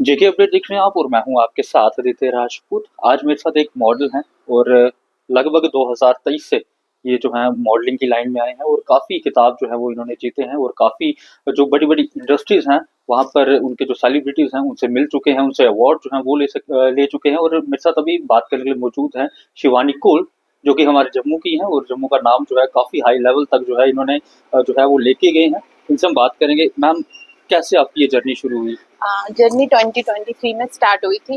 जेके update देख रहे हैं आप और मैं हूं आपके साथ आदित्य राजपूत। आज मेरे साथ एक मॉडल हैं और लगभग 2023 से ये जो है मॉडलिंग की लाइन में आए हैं और काफ़ी खिताब जो है वो इन्होंने जीते हैं और काफ़ी जो बड़ी-बड़ी इंडस्ट्रीज हैं वहाँ पर उनके जो सेलिब्रिटीज़ हैं उनसे मिल चुके हैं, उनसे अवार्ड जो हैं वो ले चुके हैं और मेरे साथ अभी बात करने के लिए मौजूद हैं शिवानी कोल, जो कि हमारे जम्मू की हैं और जम्मू का नाम जो है काफ़ी हाई लेवल तक जो है इन्होंने जो है वो लेके गए हैं। इनसे हम बात करेंगे। मैम, कैसे आपकी ये जर्नी शुरू हुई? जर्नी 2023 में स्टार्ट हुई थी।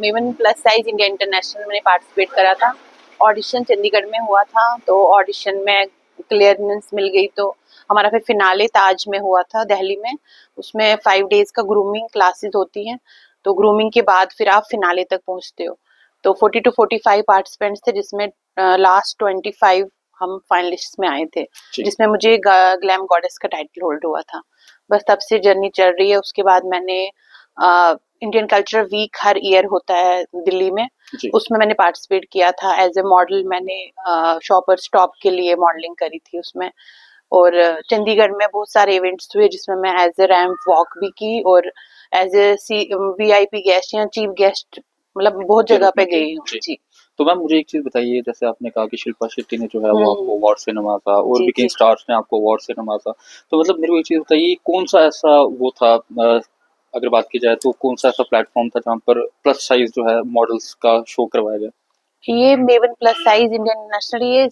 Maven plus size India international मैंने पार्टिसिपेट करा था। ऑडिशन चंडीगढ़ में हुआ था, तो ऑडिशन में क्लियरेंस मिल गई, तो हमारा फिर फिनाले ताज में हुआ था दिल्ली में। उसमें 5 डेज का ग्रूमिंग क्लासेस होती हैं, तो ग्रूमिंग के बाद फिर आप फिनाले तक पहुंचते हो। तो 40 to 45 पार्टिसिपेंट्स थे, जिसमें लास्ट 25 हम फाइनलिस्ट में आए थे, जिसमें मुझे ग्लैम गॉडेस का टाइटल होल्ड हुआ था। बस तब से जर्नी चल रही है। उसके बाद मैंने इंडियन कल्चर वीक हर ईयर होता है दिल्ली में, उसमें मैंने पार्टिसिपेट किया था एज ए मॉडल। मैंने शॉपर स्टॉप के लिए मॉडलिंग करी थी उसमें। और चंडीगढ़ में बहुत सारे इवेंट्स हुए जिसमें मैं एज ए रैंप वॉक भी की और एज ए वीआईपी गेस्ट या चीफ गेस्ट, मतलब बहुत जगह पे गई हूँ जी। तो मैम मुझे एक चीज बताइए, जैसे आपने कहा कि शिल्पा शेट्टी ने जो है वो आपको अवार्ड से नवाजा और भी कई स्टार्स ने आपको अवार्ड से नवाजा, तो मतलब मेरे को एक चीज बताइए, कौन सा ऐसा वो था, अगर बात की जाए तो कौन सा ऐसा प्लेटफॉर्म था जहाँ पर प्लस साइज जो है मॉडल्स का शो करवाया गया? ये maven plus size Indian national, ये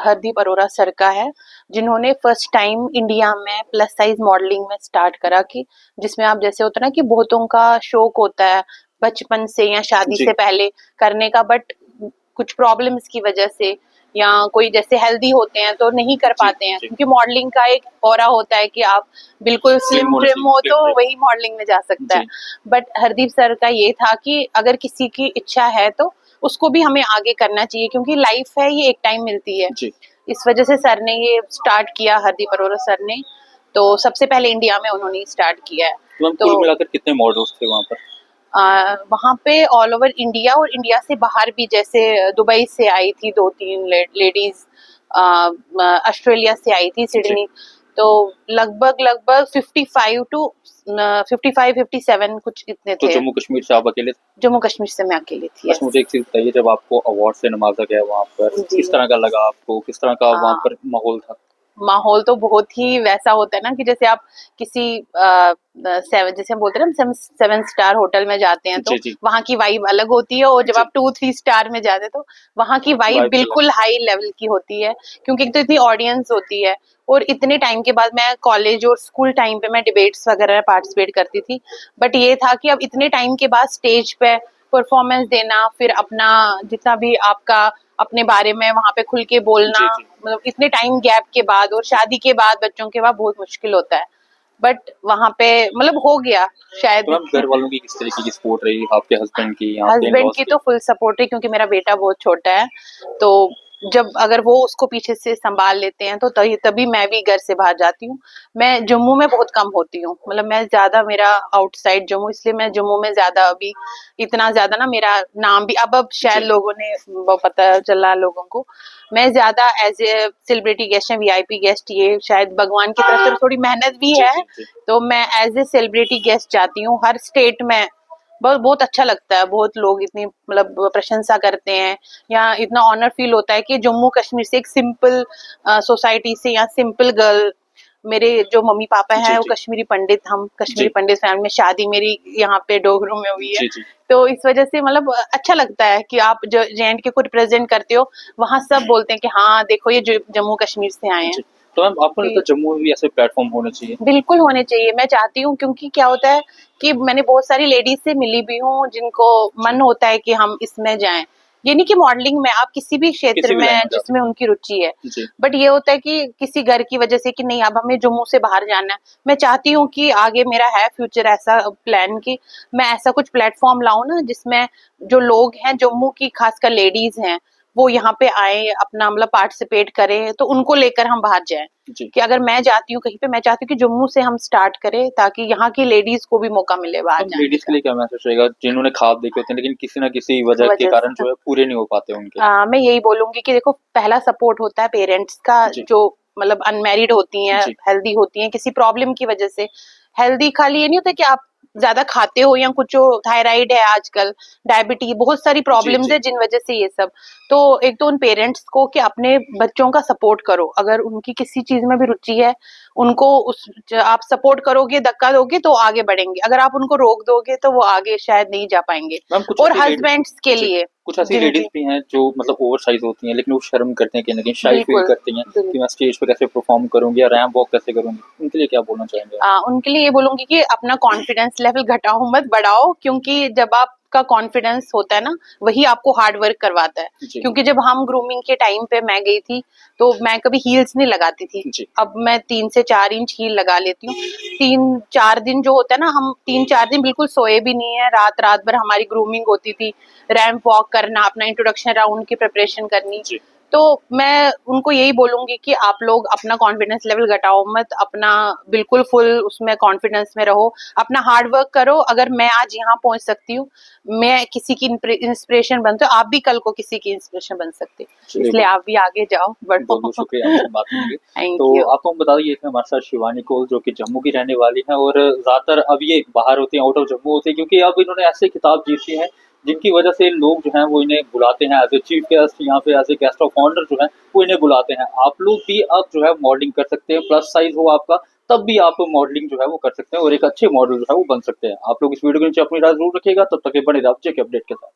हरदीप अरोरा सर का है, जिन्होंने फर्स्ट टाइम इंडिया में प्लस साइज मॉडलिंग में स्टार्ट करा। कि जिसमें आप जैसे होता है ना कि बहुतों का शौक होता है बचपन से या शादी से पहले करने का, बट कुछ प्रॉब्लम्स की वजह से या कोई जैसे हेल्दी होते हैं तो नहीं कर पाते हैं, क्योंकि मॉडलिंग का एक ऑरा होता है कि आप बिल्कुल स्लिम ट्रिम हो तो वही मॉडलिंग में जा सकता है। बट हरदीप सर का ये था कि अगर किसी की इच्छा है तो उसको भी हमें आगे करना चाहिए, क्योंकि लाइफ है ये एक टाइम मिलती है। इस वजह से सर ने ये स्टार्ट किया, हरदीप अरोरा सर ने। तो सबसे पहले इंडिया में उन्होंने स्टार्ट किया है। तो कुल मिलाकर कितने मॉडल्स थे वहाँ पर? वहाँ पे ऑल ओवर इंडिया और इंडिया से बाहर भी, जैसे दुबई से आई थी 2-3 लेडीज, ऑस्ट्रेलिया से आई थी सिडनी। तो लगभग 55 टू 55-57 कुछ इतने तो थे। जम्मू कश्मीर से आप अकेले थे? जम्मू कश्मीर से मैं अकेली थी। बस मुझे एक चीज बताइए, जब आपको अवार्ड से नवाजा गया वहाँ पर किस तरह का लगा आपको, किस तरह का वहाँ पर माहौल था? माहौल तो बहुत ही वैसा होता है ना कि जैसे आप किसी जैसे हम बोलते हैं ना 7 स्टार होटल में जाते हैं तो वहाँ की वाइब अलग होती है, और जब आप 2-3 स्टार में जाते हैं तो वहाँ की वाइब बिल्कुल हाई लेवल की होती है, क्योंकि एक तो इतनी ऑडियंस होती है। और इतने टाइम के बाद, मैं कॉलेज और स्कूल टाइम पे मैं डिबेट्स वगैरह पार्टिसिपेट करती थी, बट ये था कि अब इतने टाइम के बाद स्टेज पे परफॉर्मेंस देना, फिर अपना जितना भी आपका अपने बारे में वहाँ पे खुल के बोलना, मतलब इतने टाइम गैप के बाद और शादी के बाद बच्चों के बाद बहुत मुश्किल होता है। बट वहाँ पे मतलब हो गया शायद। तो घर वालों की किस तरीके की सपोर्ट रही, आपके हस्बैंड की? हस्बैंड की तो फुल सपोर्ट है, क्योंकि मेरा बेटा बहुत छोटा है, तो जब अगर वो उसको पीछे से संभाल लेते हैं तो तभी मैं भी घर से बाहर जाती हूँ। मैं जम्मू में बहुत कम होती हूँ, मतलब मैं ज्यादा, मेरा आउटसाइड जम्मू, इसलिए मैं जम्मू में ज्यादा अभी इतना ज्यादा ना, मेरा नाम भी अब शायद लोगों ने पता चला लोगों को। मैं ज्यादा एज ए सेलिब्रिटी गेस्ट या वीआईपी गेस्ट, ये शायद भगवान की तरफ से थोड़ी मेहनत भी है, तो मैं एज ए सेलिब्रिटी गेस्ट जाती हूँ हर स्टेट में। बहुत अच्छा लगता है, बहुत लोग इतनी मतलब प्रशंसा करते हैं, या इतना ऑनर फील होता है कि जम्मू कश्मीर से एक सिंपल सोसाइटी से या सिंपल गर्ल, मेरे जो मम्मी पापा हैं वो कश्मीरी पंडित, हम कश्मीरी पंडित फैमिली में शादी मेरी यहाँ पे डोगरों में हुई है। तो इस वजह से मतलब अच्छा लगता है कि आप जो जे.एंड.के को रिप्रेजेंट करते हो, वहाँ सब बोलते हैं कि हाँ देखो ये जम्मू कश्मीर से आए हैं। तो मैम आपको लगता है जम्मू में भी ऐसे प्लेटफॉर्म होने चाहिए? बिल्कुल होने चाहिए, मैं चाहती हूँ, क्योंकि क्या होता है कि मैंने बहुत सारी लेडीज से मिली भी हूँ जिनको मन होता है कि हम इसमें जाएं। ये नहीं कि मॉडलिंग में, आप किसी भी क्षेत्र में जिसमें उनकी रुचि है, बट ये होता है कि किसी घर की वजह से कि नहीं अब हमें जम्मू से बाहर जाना है। मैं चाहती हूँ कि आगे मेरा है फ्यूचर ऐसा प्लान कि मैं ऐसा कुछ प्लेटफॉर्म लाऊं ना, जिसमें जो लोग हैं जम्मू की, खासकर लेडीज हैं, वो यहाँ पे आए, अपना मतलब पार्टिसिपेट करें, तो उनको लेकर हम बाहर जाएं। कि अगर मैं जाती हूँ कहीं पे, मैं चाहती हूँ कि जम्मू से हम स्टार्ट करें, ताकि यहाँ की लेडीज को भी मौका मिले बाहर जाने का। लेडीज के लिए क्या मैसेज रहेगा जिन्होंने ख्वाब देखे होते हैं लेकिन किसी ना किसी वजह के कारण जो है पूरे नहीं हो पाते उनके? मैं यही बोलूंगी कि देखो, पहला सपोर्ट होता है पेरेंट्स का, जो मतलब अनमैरिड होती हैं, हेल्दी होती हैं, किसी प्रॉब्लम की वजह से। हेल्दी खाली ये नहीं होता कि आप ज्यादा खाते हो या कुछ, जो थायराइड है आजकल, डायबिटीज, बहुत सारी जी प्रॉब्लम्स जी है जिन वजह से ये सब। तो एक तो उन पेरेंट्स को कि अपने बच्चों का सपोर्ट करो, अगर उनकी किसी चीज में भी रुचि है, उनको आप सपोर्ट करोगे, धक्का दोगे तो आगे बढ़ेंगे, अगर आप उनको रोक दोगे तो वो आगे शायद नहीं जा पाएंगे। मैम, कुछ और ऐसी लेडी हस्बैंड्स के जी, लिए कुछ ऐसी जिन लेडीज भी हैं जो मतलब ओवर साइज होती हैं, लेकिन वो शर्म करते हैं, कहीं ना कहीं शाई फील बिल्कुल करती हैं कि मैं स्टेज पर कैसे परफॉर्म करूंगी या रैंप वॉक कैसे करूंगी, उनके लिए क्या बोलना चाहेंगे आप? उनके लिए ये बोलूंगी कि अपना कॉन्फिडेंस लेवल घटाओ मत, बढ़ाओ, क्योंकि जब आपका कॉन्फिडेंस होता है ना, वही आपको हार्ड वर्क करवाता है। जी क्योंकि जब हम ग्रूमिंग के टाइम पे मैं गई थी, तो मैं कभी हील्स नहीं लगाती थी। जी अब मैं 3 से 4 इंच हील लगा लेती हूँ। 3-4 दिन जो होता है ना, हम 3-4 दिन बिल्कुल सोए भी नहीं है, रात रात भर हमारी ग्रूमिंग होती थी, रैंप वॉक करना, अपना इंट्रोडक्शन राउंड की प्रिपरेशन करनी। जी तो मैं उनको यही बोलूंगी कि आप लोग अपना कॉन्फिडेंस लेवल घटाओ मत, अपना बिल्कुल फुल उसमें कॉन्फिडेंस में रहो, अपना हार्ड वर्क करो। अगर मैं आज यहाँ पहुंच सकती हूँ, मैं किसी की इंस्पिरेशन बनती हूँ, आप भी कल को किसी की इंस्पिरेशन बन सकते हैं, चलिए, इसलिए आप भी आगे जाओ, बहुत बढ़ो। बहुत शुक्रिया आपसे बात करने के लिए। थैंक तो यू। आपको हम बता दें, ये थे हमारे साथ शिवानी कौल, जो कि जम्मू की रहने वाली हैं, और ज़्यादातर अब ये बाहर होती हैं, आउट ऑफ जम्मू होती हैं, क्योंकि अब इन्होंने ऐसे खिताब जीते हैं जिनकी वजह से लोग जो हैं वो इन्हें बुलाते हैं एज ए चीफ गेस्ट, या फिर as a guest of honour जो है वो इन्हें बुलाते हैं। आप लोग भी अब जो है मॉडलिंग कर सकते हैं, प्लस साइज हो आपका तब भी आप मॉडलिंग जो है वो कर सकते हैं और एक अच्छे मॉडल जो है वो बन सकते हैं। आप लोग इस वीडियो के नीचे अपनी राय जरूर रखिएगा। तब तक के बने रहिए अपडेट के साथ।